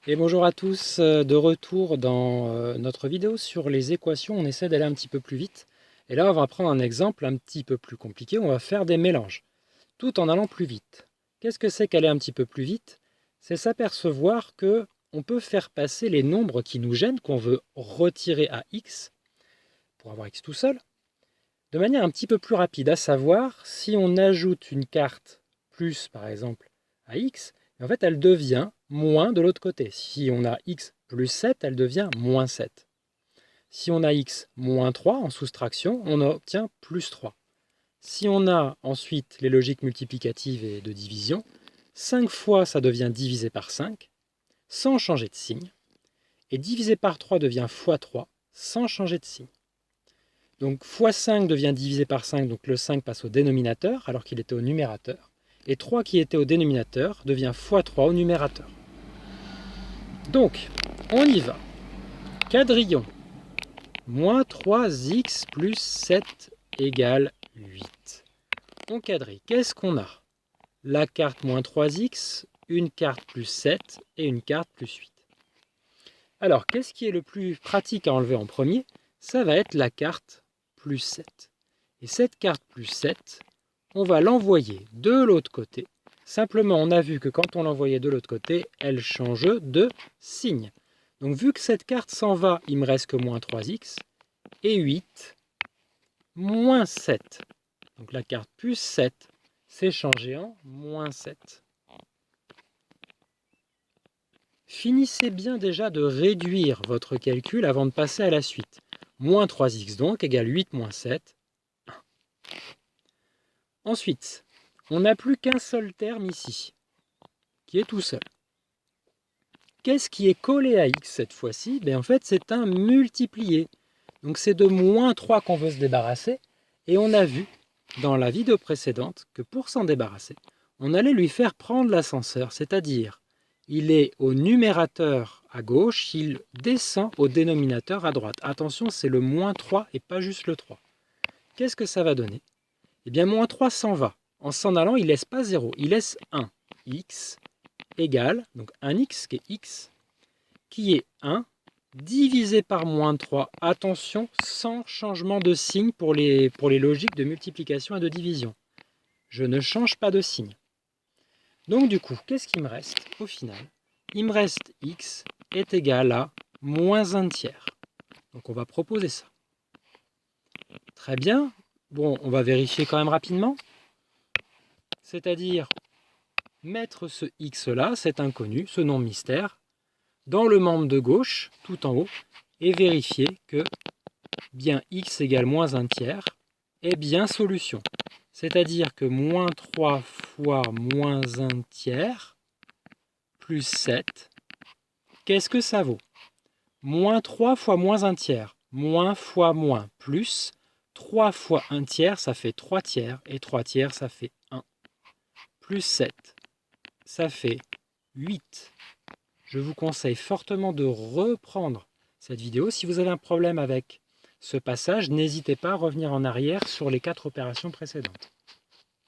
Et bonjour à tous, de retour dans notre vidéo sur les équations. On essaie d'aller un petit peu plus vite. Et là, on va prendre un exemple un petit peu plus compliqué. On va faire des mélanges, tout en allant plus vite. Qu'est-ce que c'est qu'aller un petit peu plus vite? C'est s'apercevoir que on peut faire passer les nombres qui nous gênent, qu'on veut retirer à x, pour avoir x tout seul, de manière un petit peu plus rapide. À savoir, si on ajoute une carte plus, par exemple, à x, en fait, elle devient moins de l'autre côté. Si on a x plus 7, elle devient moins 7. Si on a x moins 3 en soustraction, on obtient plus 3. Si on a ensuite les logiques multiplicatives et de division, 5 fois ça devient divisé par 5, sans changer de signe. Et divisé par 3 devient fois 3, sans changer de signe. Donc x5 devient divisé par 5, donc le 5 passe au dénominateur alors qu'il était au numérateur. Et 3 qui était au dénominateur devient x3 au numérateur. Donc, on y va. Quadrillon. Moins 3x plus 7 égale 8. On quadrille. Qu'est-ce qu'on a? La carte moins 3x, une carte plus 7 et une carte plus 8. Alors, qu'est-ce qui est le plus pratique à enlever en premier? Ça va être la carte plus 7. Et cette carte plus 7, on va l'envoyer de l'autre côté. Simplement, on a vu que quand on l'envoyait de l'autre côté, elle change de signe. Donc, vu que cette carte s'en va, il me reste que moins 3x. Et 8, moins 7. Donc, la carte plus 7 s'est changée en moins 7. Finissez bien déjà de réduire votre calcul avant de passer à la suite. Moins 3x donc égale 8 moins 7. Ensuite, on n'a plus qu'un seul terme ici, qui est tout seul. Qu'est-ce qui est collé à x cette fois-ci? En fait, c'est un multiplié. Donc c'est de moins 3 qu'on veut se débarrasser. Et on a vu dans la vidéo précédente que pour s'en débarrasser, on allait lui faire prendre l'ascenseur, c'est-à-dire il est au numérateur à gauche, il descend au dénominateur à droite. Attention, c'est le moins 3 et pas juste le 3. Qu'est-ce que ça va donner? Eh bien, moins 3 s'en va. En s'en allant, il ne laisse pas 0, il laisse 1. X égale, donc un x qui est 1, divisé par moins 3. Attention, sans changement de signe pour les logiques de multiplication et de division. Je ne change pas de signe. Donc du coup, qu'est-ce qui me reste au final? Il me reste x est égal à moins 1 tiers. Donc on va proposer ça. Très bien. Bon, on va vérifier quand même rapidement. C'est-à-dire mettre ce x là, cet inconnu, ce nom mystère, dans le membre de gauche, tout en haut, et vérifier que bien x égale moins 1 tiers est bien solution. C'est-à-dire que moins 3 fois moins 1 tiers plus 7, qu'est-ce que ça vaut? Moins 3 fois moins 1 tiers, moins fois moins, plus 3 fois 1 tiers, ça fait 3 tiers, et 3 tiers, ça fait 1. Plus 7, ça fait 8. Je vous conseille fortement de reprendre cette vidéo. Si vous avez un problème avec ce passage, n'hésitez pas à revenir en arrière sur les 4 opérations précédentes.